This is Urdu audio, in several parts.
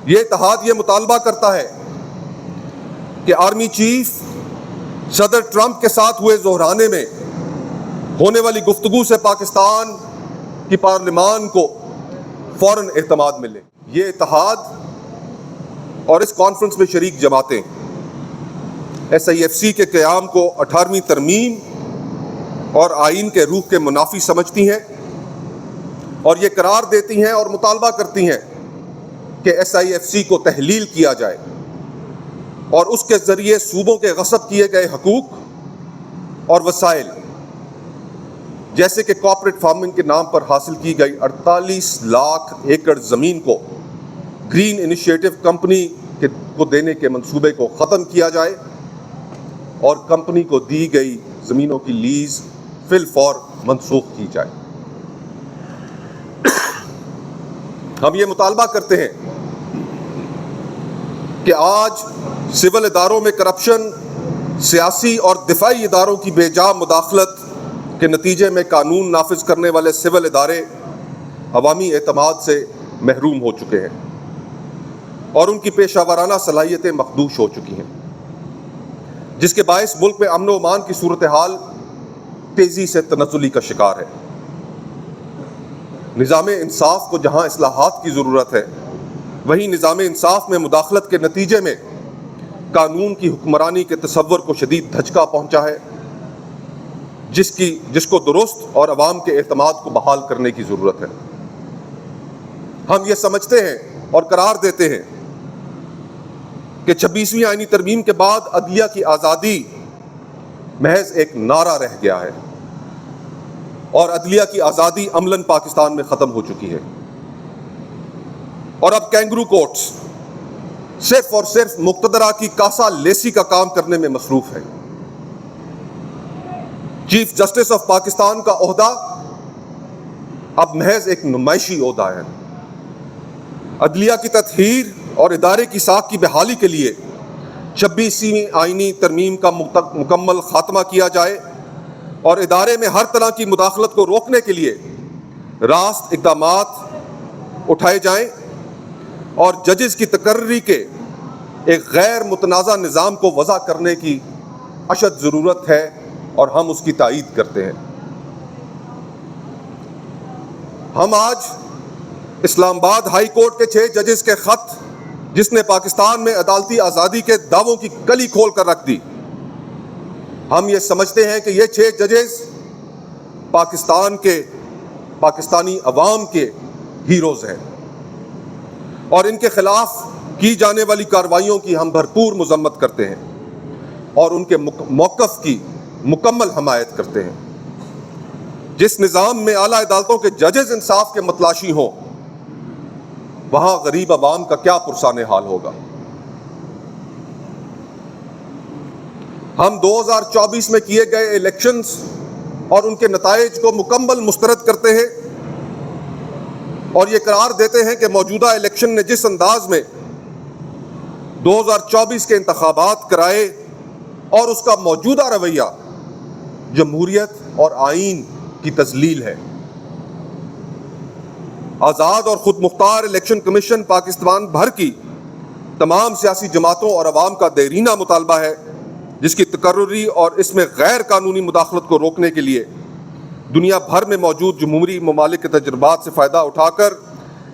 یہ اتحاد یہ مطالبہ کرتا ہے کہ آرمی چیف صدر ٹرمپ کے ساتھ ہوئے ظہرانے میں ہونے والی گفتگو سے پاکستان کی پارلیمان کو فوراً اعتماد ملے۔ یہ اتحاد اور اس کانفرنس میں شریک جماعتیں SIFC کے قیام کو 18ویں ترمیم اور آئین کے روح کے منافی سمجھتی ہیں اور یہ قرار دیتی ہیں اور مطالبہ کرتی ہیں کہ SIFC کو تحلیل کیا جائے اور اس کے ذریعے صوبوں کے غصب کیے گئے حقوق اور وسائل جیسے کہ کارپوریٹ فارمنگ کے نام پر حاصل کی گئی 48 لاکھ ایکڑ زمین کو گرین انیشیٹو کمپنی کو دینے کے منصوبے کو ختم کیا جائے اور کمپنی کو دی گئی زمینوں کی لیز فی الفور منسوخ کی جائے۔ ہم یہ مطالبہ کرتے ہیں کہ آج سول اداروں میں کرپشن، سیاسی اور دفاعی اداروں کی بے جا مداخلت کے نتیجے میں قانون نافذ کرنے والے سول ادارے عوامی اعتماد سے محروم ہو چکے ہیں اور ان کی پیشہ ورانہ صلاحیتیں مخدوش ہو چکی ہیں، جس کے باعث ملک میں امن و امان کی صورتحال تیزی سے تنزلی کا شکار ہے۔ نظام انصاف کو جہاں اصلاحات کی ضرورت ہے، وہیں نظام انصاف میں مداخلت کے نتیجے میں قانون کی حکمرانی کے تصور کو شدید دھچکا پہنچا ہے، جس کو درست اور عوام کے اعتماد کو بحال کرنے کی ضرورت ہے۔ ہم یہ سمجھتے ہیں اور قرار دیتے ہیں کہ 26ویں آئینی ترمیم کے بعد عدلیہ کی آزادی محض ایک نعرہ رہ گیا ہے اور عدلیہ کی آزادی عملاً پاکستان میں ختم ہو چکی ہے، اور اب کینگرو کورٹس صرف اور صرف مقتدرہ کی کاسا لیسی کا کام کرنے میں مصروف ہے۔ چیف جسٹس آف پاکستان کا عہدہ اب محض ایک نمائشی عہدہ ہے۔ عدلیہ کی تطہیر اور ادارے کی ساکھ کی بحالی کے لیے 26ویں آئینی ترمیم کا مکمل خاتمہ کیا جائے اور ادارے میں ہر طرح کی مداخلت کو روکنے کے لیے راست اقدامات اٹھائے جائیں اور ججز کی تقرری کے ایک غیر متنازع نظام کو وضع کرنے کی اشد ضرورت ہے اور ہم اس کی تائید کرتے ہیں۔ ہم آج اسلام آباد ہائی کورٹ کے 6 ججز کے خط، جس نے پاکستان میں عدالتی آزادی کے دعووں کی کلی کھول کر رکھ دی، ہم یہ سمجھتے ہیں کہ یہ 6 ججز پاکستانی عوام کے ہیروز ہیں اور ان کے خلاف کی جانے والی کارروائیوں کی ہم بھرپور مذمت کرتے ہیں اور ان کے موقف کی مکمل حمایت کرتے ہیں۔ جس نظام میں اعلیٰ عدالتوں کے ججز انصاف کے متلاشی ہوں، وہاں غریب عوام کا کیا پرسان حال ہوگا۔ ہم 2024 میں کیے گئے الیکشنز اور ان کے نتائج کو مکمل مسترد کرتے ہیں اور یہ قرار دیتے ہیں کہ موجودہ الیکشن نے جس انداز میں 2024 کے انتخابات کرائے اور اس کا موجودہ رویہ جمہوریت اور آئین کی تذلیل ہے۔ آزاد اور خود مختار الیکشن کمیشن پاکستان بھر کی تمام سیاسی جماعتوں اور عوام کا دیرینہ مطالبہ ہے، جس کی تقرری اور اس میں غیر قانونی مداخلت کو روکنے کے لیے دنیا بھر میں موجود جمہوری ممالک کے تجربات سے فائدہ اٹھا کر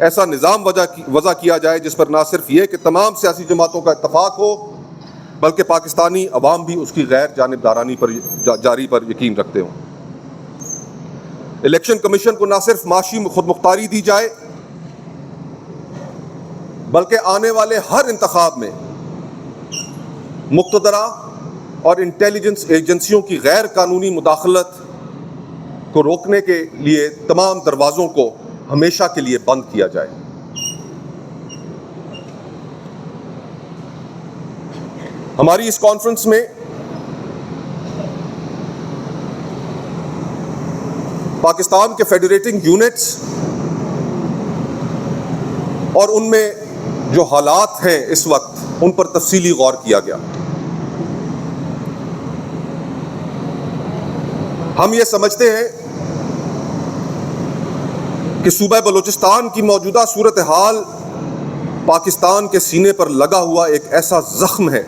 ایسا نظام وضع کیا جائے جس پر نہ صرف یہ کہ تمام سیاسی جماعتوں کا اتفاق ہو، بلکہ پاکستانی عوام بھی اس کی غیر جانبدارانی پر جاری پر یقین رکھتے ہوں۔ الیکشن کمیشن کو نہ صرف معاشی خود مختاری دی جائے، بلکہ آنے والے ہر انتخاب میں مقتدرہ اور انٹیلیجنس ایجنسیوں کی غیر قانونی مداخلت کو روکنے کے لیے تمام دروازوں کو ہمیشہ کے لیے بند کیا جائے۔ ہماری اس کانفرنس میں پاکستان کے فیڈریٹنگ یونٹس اور ان میں جو حالات ہیں اس وقت، ان پر تفصیلی غور کیا گیا۔ ہم یہ سمجھتے ہیں کہ صوبہ بلوچستان کی موجودہ صورتحال پاکستان کے سینے پر لگا ہوا ایک ایسا زخم ہے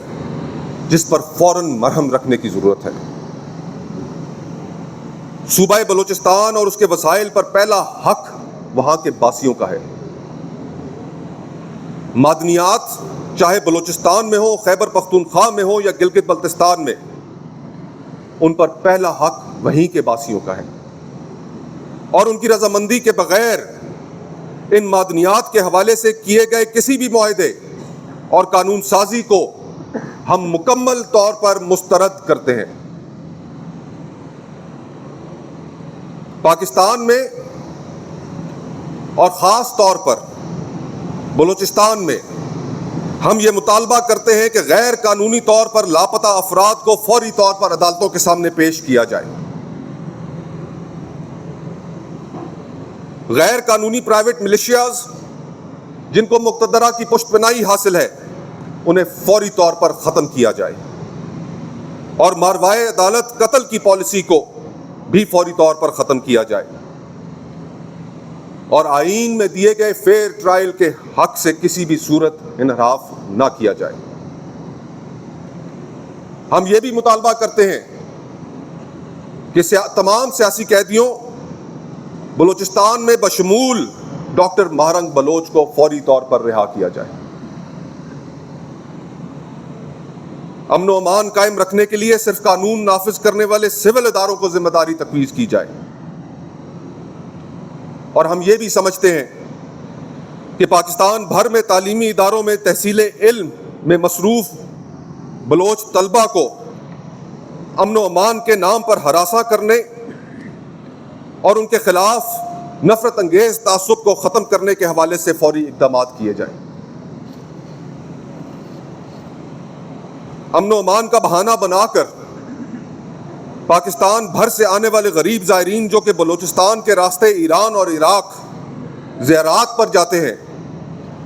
جس پر فوراً مرہم رکھنے کی ضرورت ہے۔ صوبہ بلوچستان اور اس کے وسائل پر پہلا حق وہاں کے باسیوں کا ہے۔ معدنیات چاہے بلوچستان میں ہو، خیبر پختونخوا میں ہو یا گلگت بلتستان میں، ان پر پہلا حق وہیں کے باسیوں کا ہے، اور ان کی رضامندی کے بغیر ان معدنیات کے حوالے سے کیے گئے کسی بھی معاہدے اور قانون سازی کو ہم مکمل طور پر مسترد کرتے ہیں۔ پاکستان میں اور خاص طور پر بلوچستان میں ہم یہ مطالبہ کرتے ہیں کہ غیر قانونی طور پر لاپتہ افراد کو فوری طور پر عدالتوں کے سامنے پیش کیا جائے۔ غیر قانونی پرائیویٹ ملیشیاز جن کو مقتدرہ کی پشت پناہی حاصل ہے، انہیں فوری طور پر ختم کیا جائے، اور ماروائے عدالت قتل کی پالیسی کو بھی فوری طور پر ختم کیا جائے، اور آئین میں دیے گئے فیئر ٹرائل کے حق سے کسی بھی صورت انحراف نہ کیا جائے۔ ہم یہ بھی مطالبہ کرتے ہیں کہ تمام سیاسی قیدیوں بلوچستان میں بشمول ڈاکٹر مہرنگ بلوچ کو فوری طور پر رہا کیا جائے۔ امن و امان قائم رکھنے کے لیے صرف قانون نافذ کرنے والے سول اداروں کو ذمہ داری تفویض کی جائے، اور ہم یہ بھی سمجھتے ہیں کہ پاکستان بھر میں تعلیمی اداروں میں تحصیل علم میں مصروف بلوچ طلبہ کو امن و امان کے نام پر ہراساں کرنے اور ان کے خلاف نفرت انگیز تعصب کو ختم کرنے کے حوالے سے فوری اقدامات کیے جائیں۔ امن و امان کا بہانہ بنا کر پاکستان بھر سے آنے والے غریب زائرین جو کہ بلوچستان کے راستے ایران اور عراق زیارات پر جاتے ہیں،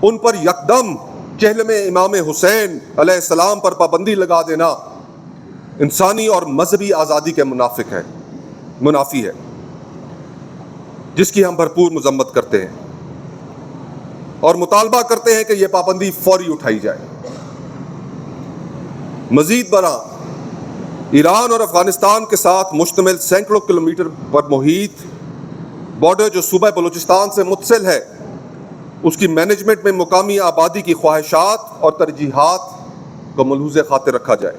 ان پر یکدم چہلم امام حسین علیہ السلام پر پابندی لگا دینا انسانی اور مذہبی آزادی کے منافی ہے، جس کی ہم بھرپور مذمت کرتے ہیں اور مطالبہ کرتے ہیں کہ یہ پابندی فوری اٹھائی جائے۔ مزید برآں ایران اور افغانستان کے ساتھ مشتمل سینکڑوں کلومیٹر پر محیط بارڈر جو صوبہ بلوچستان سے متصل ہے، اس کی مینجمنٹ میں مقامی آبادی کی خواہشات اور ترجیحات کو ملحوظ خاطر رکھا جائے۔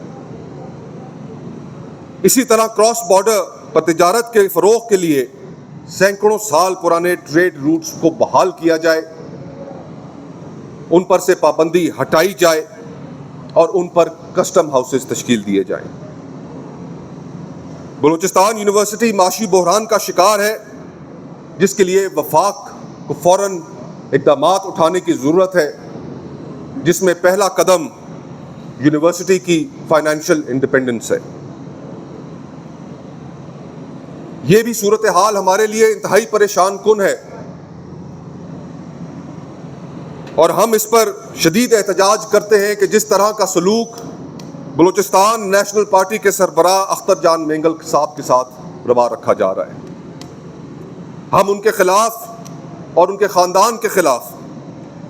اسی طرح کراس بارڈر پر تجارت کے فروغ کے لیے سینکڑوں سال پرانے ٹریڈ روٹس کو بحال کیا جائے، ان پر سے پابندی ہٹائی جائے اور ان پر کسٹم ہاؤسز تشکیل دیے جائیں۔ بلوچستان یونیورسٹی معاشی بحران کا شکار ہے، جس کے لیے وفاق کو فوراً اقدامات اٹھانے کی ضرورت ہے، جس میں پہلا قدم یونیورسٹی کی فائنینشیل انڈیپینڈنس ہے۔ یہ بھی صورتحال ہمارے لیے انتہائی پریشان کن ہے، اور ہم اس پر شدید احتجاج کرتے ہیں کہ جس طرح کا سلوک بلوچستان نیشنل پارٹی کے سربراہ اختر جان مینگل صاحب کے ساتھ روا رکھا جا رہا ہے، ہم ان کے خلاف اور ان کے خاندان کے خلاف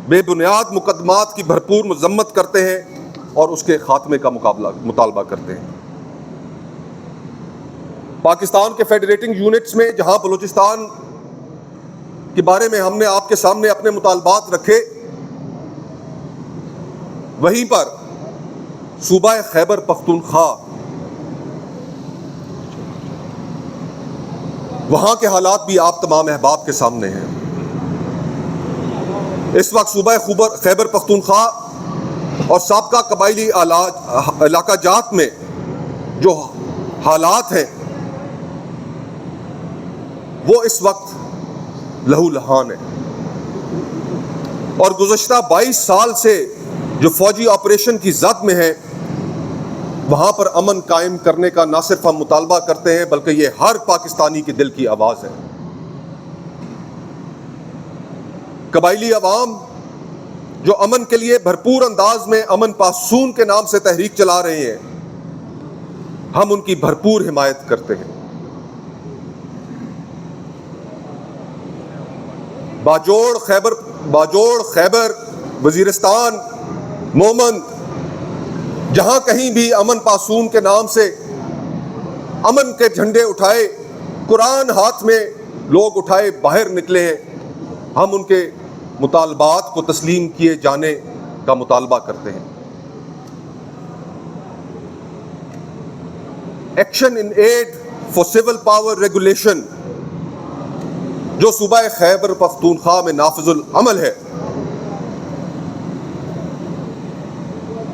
بے بنیاد مقدمات کی بھرپور مذمت کرتے ہیں اور اس کے خاتمے کا مطالبہ کرتے ہیں۔ پاکستان کے فیڈریٹنگ یونٹس میں جہاں بلوچستان کے بارے میں ہم نے آپ کے سامنے اپنے مطالبات رکھے، وہیں پر صوبہ خیبر پختونخوا وہاں کے حالات بھی آپ تمام احباب کے سامنے ہیں۔ اس وقت صوبہ خیبر پختونخوا اور سابقہ قبائلی علاقہ جات میں جو حالات ہیں وہ اس وقت لہو لہان ہیں، اور گزشتہ 22 سال سے جو فوجی آپریشن کی زد میں ہے، وہاں پر امن قائم کرنے کا نہ صرف ہم مطالبہ کرتے ہیں بلکہ یہ ہر پاکستانی کے دل کی آواز ہے۔ قبائلی عوام جو امن کے لیے بھرپور انداز میں امن پاسون کے نام سے تحریک چلا رہے ہیں، ہم ان کی بھرپور حمایت کرتے ہیں۔ باجوڑ خیبر وزیرستان، مومند، جہاں کہیں بھی امن پاسون کے نام سے امن کے جھنڈے اٹھائے، قرآن ہاتھ میں لوگ اٹھائے باہر نکلے ہیں، ہم ان کے مطالبات کو تسلیم کیے جانے کا مطالبہ کرتے ہیں۔ Action in aid for civil power regulation جو صوبہ خیبر پختونخوا میں نافذ العمل ہے،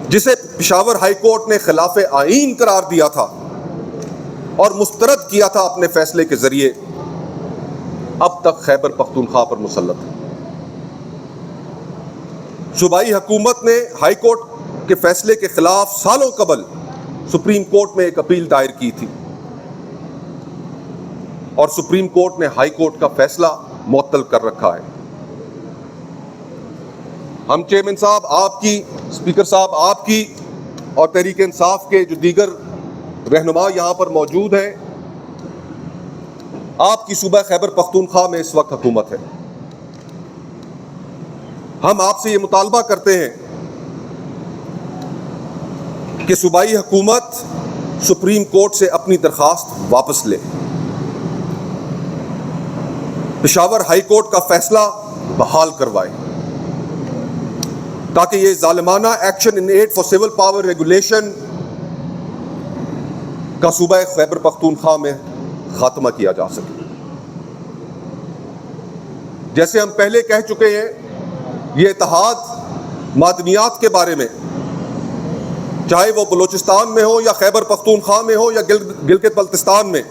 جسے پشاور ہائی کورٹ نے خلاف آئین قرار دیا تھا اور مسترد کیا تھا اپنے فیصلے کے ذریعے، اب تک خیبر پختونخوا پر مسلط ہے۔ صوبائی حکومت نے ہائی کورٹ کے فیصلے کے خلاف سالوں قبل سپریم کورٹ میں ایک اپیل دائر کی تھی، اور سپریم کورٹ نے ہائی کورٹ کا فیصلہ معطل کر رکھا ہے۔ ہم چیئرمین صاحب آپ کی، اسپیکر صاحب آپ کی، اور تحریک انصاف کے جو دیگر رہنما یہاں پر موجود ہیں، آپ کی صوبہ خیبر پختونخوا میں اس وقت حکومت ہے۔ ہم آپ سے یہ مطالبہ کرتے ہیں کہ صوبائی حکومت سپریم کورٹ سے اپنی درخواست واپس لے، پشاور ہائی کورٹ کا فیصلہ بحال کروائے، تاکہ یہ ظالمانہ action in aid for civil power regulation کا صوبہ خیبر پختونخوا میں خاتمہ کیا جا سکے۔ جیسے ہم پہلے کہہ چکے ہیں، یہ اتحاد معدنیات کے بارے میں، چاہے وہ بلوچستان میں ہو یا خیبر پختونخوا میں ہو یا گلگت بلتستان میں،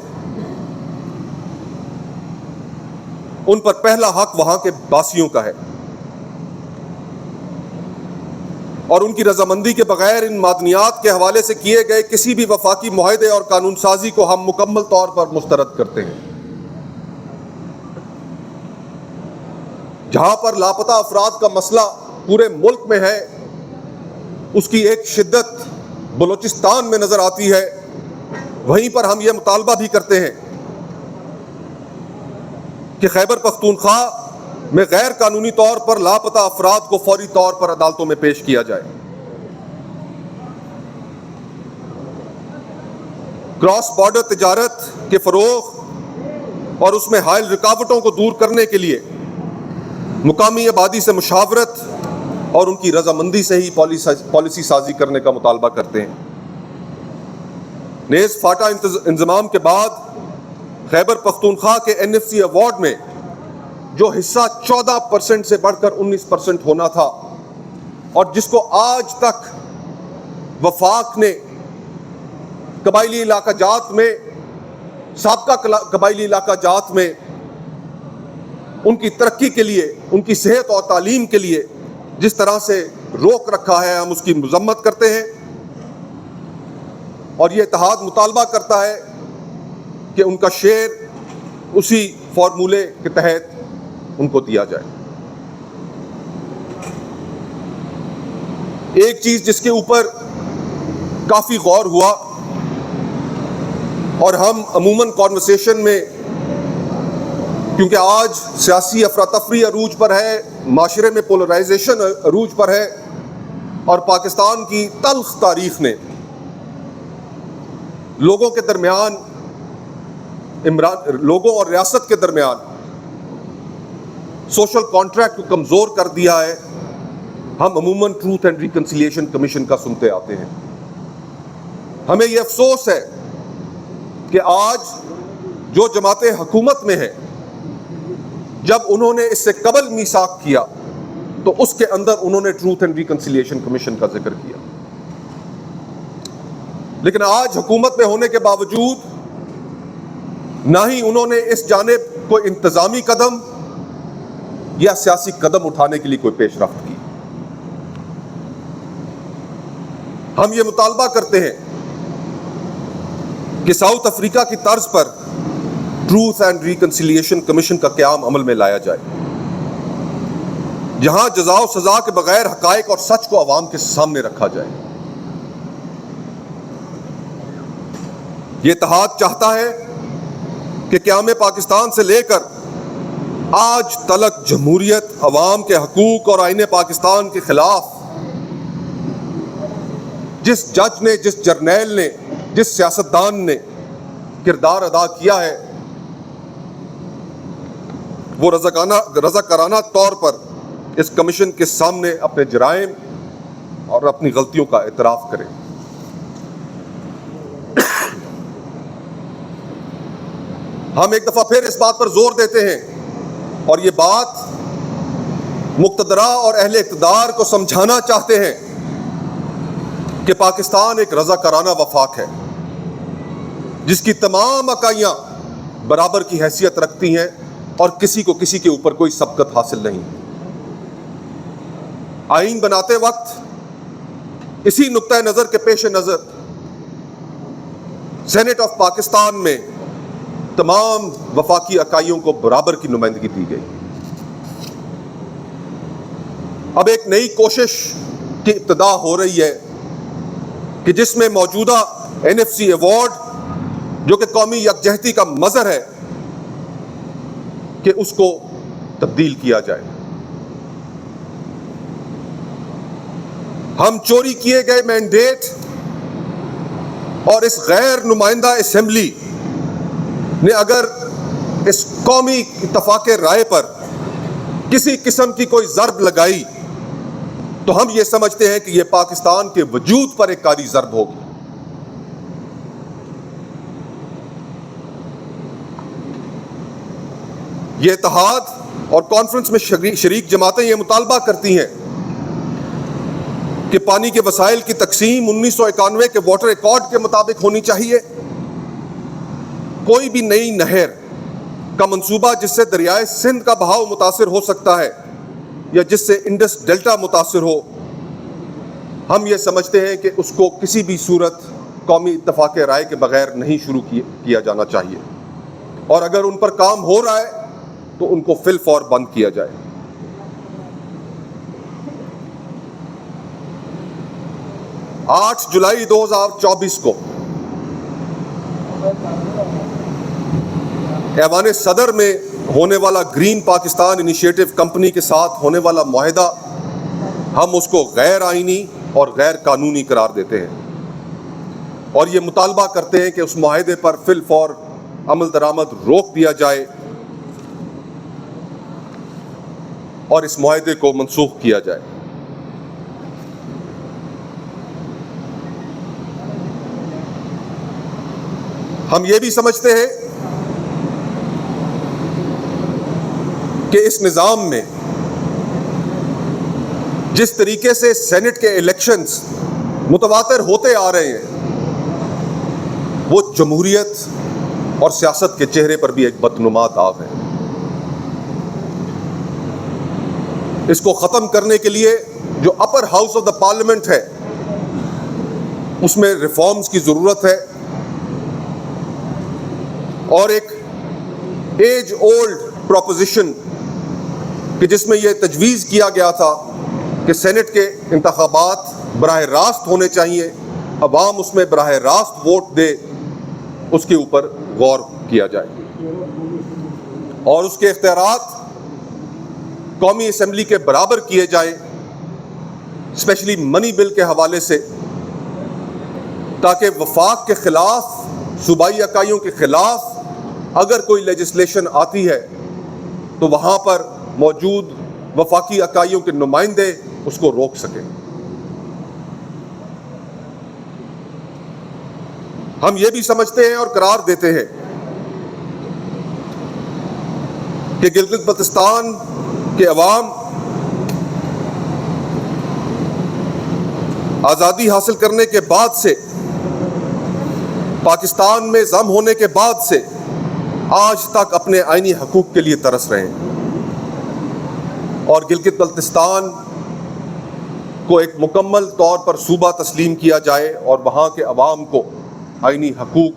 ان پر پہلا حق وہاں کے باسیوں کا ہے، اور ان کی رضامندی کے بغیر ان معدنیات کے حوالے سے کیے گئے کسی بھی وفاقی معاہدے اور قانون سازی کو ہم مکمل طور پر مسترد کرتے ہیں۔ جہاں پر لاپتہ افراد کا مسئلہ پورے ملک میں ہے، اس کی ایک شدت بلوچستان میں نظر آتی ہے، وہیں پر ہم یہ مطالبہ بھی کرتے ہیں کہ خیبر پختونخوا میں غیر قانونی طور پر لاپتہ افراد کو فوری طور پر عدالتوں میں پیش کیا جائے۔ کراس بارڈر تجارت کے فروغ اور اس میں حائل رکاوٹوں کو دور کرنے کے لیے مقامی آبادی سے مشاورت اور ان کی رضامندی سے ہی پالیسی سازی کرنے کا مطالبہ کرتے ہیں۔ نیز فاٹا انضمام کے بعد خیبر پختونخوا کے NFC ایوارڈ میں جو حصہ 14% سے بڑھ کر 19% ہونا تھا، اور جس کو آج تک وفاق نے قبائلی علاقہ جات میں، سابقہ قبائلی علاقہ جات میں ان کی ترقی کے لیے، ان کی صحت اور تعلیم کے لیے جس طرح سے روک رکھا ہے، ہم اس کی مذمت کرتے ہیں، اور یہ اتحاد مطالبہ کرتا ہے کہ ان کا شیئر اسی فارمولے کے تحت ان کو دیا جائے۔ ایک چیز جس کے اوپر کافی غور ہوا، اور ہم عموماً کانورسیشن میں، کیونکہ آج سیاسی افراتفری عروج پر ہے، معاشرے میں پولرائزیشن عروج پر ہے، اور پاکستان کی تلخ تاریخ نے لوگوں کے درمیان، لوگوں اور ریاست کے درمیان سوشل کانٹریکٹ کو کمزور کر دیا ہے۔ ہم عموماً ٹروتھ اینڈ ریکنسیلیشن کمیشن کا سنتے آتے ہیں۔ ہمیں یہ افسوس ہے کہ آج جو جماعتیں حکومت میں ہیں، جب انہوں نے اس سے قبل میثاق کیا تو اس کے اندر انہوں نے ٹروتھ اینڈ ریکنسیلیشن کمیشن کا ذکر کیا، لیکن آج حکومت میں ہونے کے باوجود نہ ہی انہوں نے اس جانب کوئی انتظامی قدم یا سیاسی قدم اٹھانے کے لیے کوئی پیش رفت کی۔ ہم یہ مطالبہ کرتے ہیں کہ ساؤتھ افریقہ کی طرز پر ٹروتھ اینڈ ریکنسیلیشن کمیشن کا قیام عمل میں لایا جائے، جہاں جزا و سزا کے بغیر حقائق اور سچ کو عوام کے سامنے رکھا جائے۔ یہ اتحاد چاہتا ہے کہ قیام پاکستان سے لے کر آج تلک جمہوریت، عوام کے حقوق اور آئین پاکستان کے خلاف جس جج نے، جس جرنیل نے، جس سیاستدان نے کردار ادا کیا ہے، وہ رضاکارانہ طور پر اس کمیشن کے سامنے اپنے جرائم اور اپنی غلطیوں کا اعتراف کرے۔ ہم ایک دفعہ پھر اس بات پر زور دیتے ہیں اور یہ بات مقتدرہ اور اہل اقتدار کو سمجھانا چاہتے ہیں کہ پاکستان ایک رضاکارانہ وفاق ہے جس کی تمام اکائیاں برابر کی حیثیت رکھتی ہیں اور کسی کو کسی کے اوپر کوئی سبقت حاصل نہیں۔ آئین بناتے وقت اسی نقطۂ نظر کے پیش نظر سینٹ آف پاکستان میں تمام وفاقی اکائیوں کو برابر کی نمائندگی دی گئی۔ اب ایک نئی کوشش کی ابتدا ہو رہی ہے کہ جس میں موجودہ NFC ایوارڈ جو کہ قومی یکجہتی کا مظہر ہے کہ اس کو تبدیل کیا جائے۔ ہم چوری کیے گئے مینڈیٹ اور اس غیر نمائندہ اسمبلی نے اگر اس قومی اتفاق رائے پر کسی قسم کی کوئی ضرب لگائی تو ہم یہ سمجھتے ہیں کہ یہ پاکستان کے وجود پر ایک کاری ضرب ہوگی۔ یہ اتحاد اور کانفرنس میں شریک جماعتیں یہ مطالبہ کرتی ہیں کہ پانی کے وسائل کی تقسیم 1991 کے واٹر ایکارڈ کے مطابق ہونی چاہیے۔ کوئی بھی نئی نہر کا منصوبہ جس سے دریائے سندھ کا بہاؤ متاثر ہو سکتا ہے یا جس سے انڈس ڈیلٹا متاثر ہو، ہم یہ سمجھتے ہیں کہ اس کو کسی بھی صورت قومی اتفاق رائے کے بغیر نہیں شروع کیا جانا چاہیے، اور اگر ان پر کام ہو رہا ہے تو ان کو فی الفور بند کیا جائے۔ 8 جولائی 2024 کو ایوان صدر میں ہونے والا گرین پاکستان انیشیٹو کمپنی کے ساتھ ہونے والا معاہدہ ہم اس کو غیر آئینی اور غیر قانونی قرار دیتے ہیں اور یہ مطالبہ کرتے ہیں کہ اس معاہدے پر فی الفور عمل درآمد روک دیا جائے اور اس معاہدے کو منسوخ کیا جائے۔ ہم یہ بھی سمجھتے ہیں کہ اس نظام میں جس طریقے سے سینٹ کے الیکشنز متواتر ہوتے آ رہے ہیں وہ جمہوریت اور سیاست کے چہرے پر بھی ایک بدنما داغ ہے۔ اس کو ختم کرنے کے لیے جو upper house of the parliament ہے اس میں ریفارمز کی ضرورت ہے، اور ایک ایج اولڈ پروپوزیشن کہ جس میں یہ تجویز کیا گیا تھا کہ سینٹ کے انتخابات براہ راست ہونے چاہیے، عوام اس میں براہ راست ووٹ دے، اس کے اوپر غور کیا جائے اور اس کے اختیارات قومی اسمبلی کے برابر کیے جائیں، اسپیشلی منی بل کے حوالے سے، تاکہ وفاق کے خلاف، صوبائی اکائیوں کے خلاف اگر کوئی لیجسلیشن آتی ہے تو وہاں پر موجود وفاقی اکائیوں کے نمائندے اس کو روک سکیں۔ ہم یہ بھی سمجھتے ہیں اور قرار دیتے ہیں کہ گلگت بلتستان کے عوام آزادی حاصل کرنے کے بعد سے، پاکستان میں ضم ہونے کے بعد سے آج تک اپنے آئینی حقوق کے لیے ترس رہے ہیں، اور گلگت بلتستان کو ایک مکمل طور پر صوبہ تسلیم کیا جائے اور وہاں کے عوام کو آئینی حقوق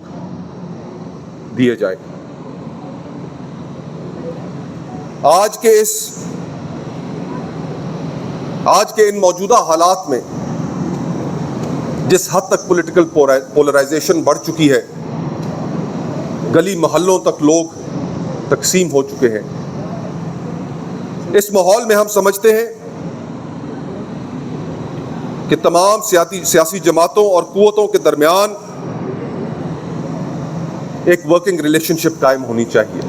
دیے جائیں۔ آج کے ان موجودہ حالات میں جس حد تک پولیٹیکل پولرائزیشن بڑھ چکی ہے، گلی محلوں تک لوگ تقسیم ہو چکے ہیں، اس ماحول میں ہم سمجھتے ہیں کہ تمام سیاسی جماعتوں اور قوتوں کے درمیان ایک ورکنگ ریلیشن شپ قائم ہونی چاہیے۔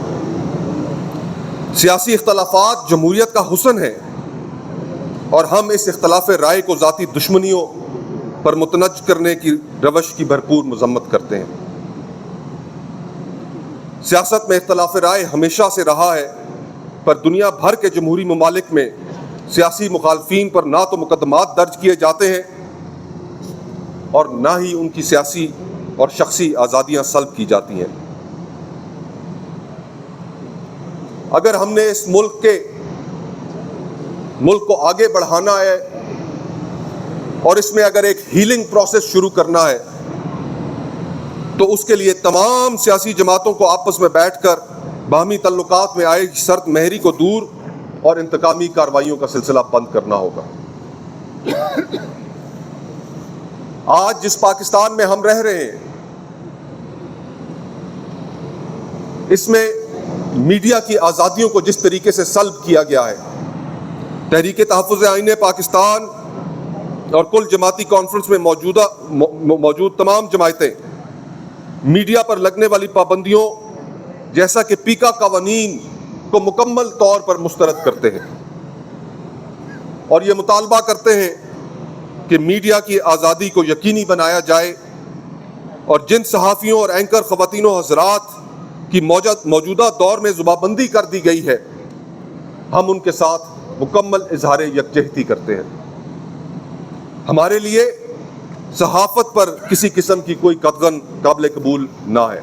سیاسی اختلافات جمہوریت کا حسن ہے اور ہم اس اختلاف رائے کو ذاتی دشمنیوں پر متنج کرنے کی روش کی بھرپور مذمت کرتے ہیں۔ سیاست میں اختلاف رائے ہمیشہ سے رہا ہے، پر دنیا بھر کے جمہوری ممالک میں سیاسی مخالفین پر نہ تو مقدمات درج کیے جاتے ہیں اور نہ ہی ان کی سیاسی اور شخصی آزادیاں سلب کی جاتی ہیں۔ اگر ہم نے اس ملک کو آگے بڑھانا ہے اور اس میں اگر ایک ہیلنگ پروسیس شروع کرنا ہے تو اس کے لیے تمام سیاسی جماعتوں کو آپس میں بیٹھ کر باہمی تعلقات میں آئے سرد مہری کو دور اور انتقامی کارروائیوں کا سلسلہ بند کرنا ہوگا۔ آج جس پاکستان میں ہم رہ رہے ہیں، اس میں میڈیا کی آزادیوں کو جس طریقے سے سلب کیا گیا ہے، تحریک تحفظ آئین پاکستان اور کل جماعتی کانفرنس میں موجود تمام جماعتیں میڈیا پر لگنے والی پابندیوں جیسا کہ پیکا قوانین کو مکمل طور پر مسترد کرتے ہیں اور یہ مطالبہ کرتے ہیں کہ میڈیا کی آزادی کو یقینی بنایا جائے اور جن صحافیوں اور اینکر خواتین و حضرات کی موجودہ دور میں زبانبندی کر دی گئی ہے، ہم ان کے ساتھ مکمل اظہار یکجہتی کرتے ہیں۔ ہمارے لیے صحافت پر کسی قسم کی کوئی قدغن قابل قبول نہ ہے۔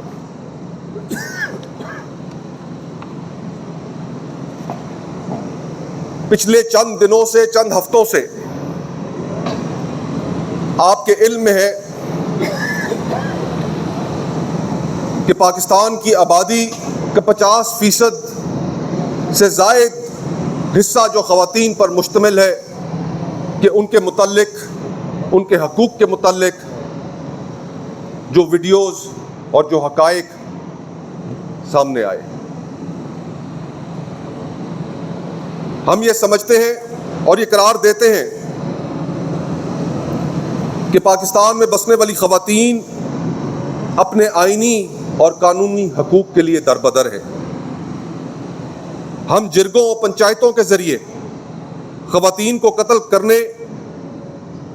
پچھلے چند دنوں سے، چند ہفتوں سے آپ کے علم میں ہے کہ پاکستان کی آبادی کا 50% سے زائد حصہ جو خواتین پر مشتمل ہے کہ ان کے متعلق، ان کے حقوق کے متعلق جو ویڈیوز اور جو حقائق سامنے آئے، ہم یہ سمجھتے ہیں اور یہ قرار دیتے ہیں کہ پاکستان میں بسنے والی خواتین اپنے آئینی اور قانونی حقوق کے لیے دربدر ہے۔ ہم جرگوں اور پنچایتوں کے ذریعے خواتین کو قتل کرنے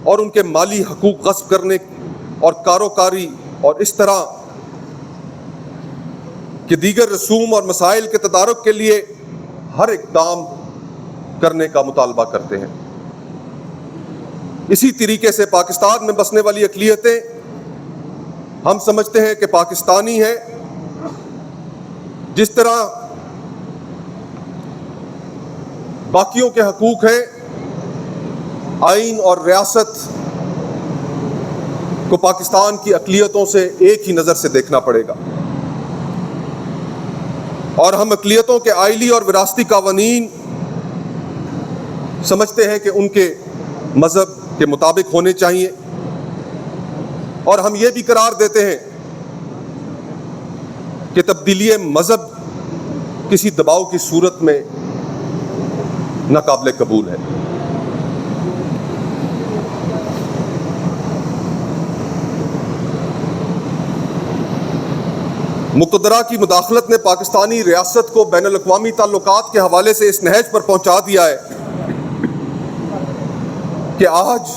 اور ان کے مالی حقوق غصب کرنے اور کاروکاری اور اس طرح کے دیگر رسوم اور مسائل کے تدارک کے لیے ہر اقدام کرنے کا مطالبہ کرتے ہیں۔ اسی طریقے سے پاکستان میں بسنے والی اقلیتیں ہم سمجھتے ہیں کہ پاکستانی ہیں، جس طرح باقیوں کے حقوق ہیں، آئین اور ریاست کو پاکستان کی اقلیتوں سے ایک ہی نظر سے دیکھنا پڑے گا، اور ہم اقلیتوں کے آئلی اور وراثتی قوانین سمجھتے ہیں کہ ان کے مذہب کے مطابق ہونے چاہیے، اور ہم یہ بھی قرار دیتے ہیں کہ تبدیلی مذہب کسی دباؤ کی صورت میں ناقابل قبول ہے۔ مقتدرہ کی مداخلت نے پاکستانی ریاست کو بین الاقوامی تعلقات کے حوالے سے اس نہج پر پہنچا دیا ہے کہ آج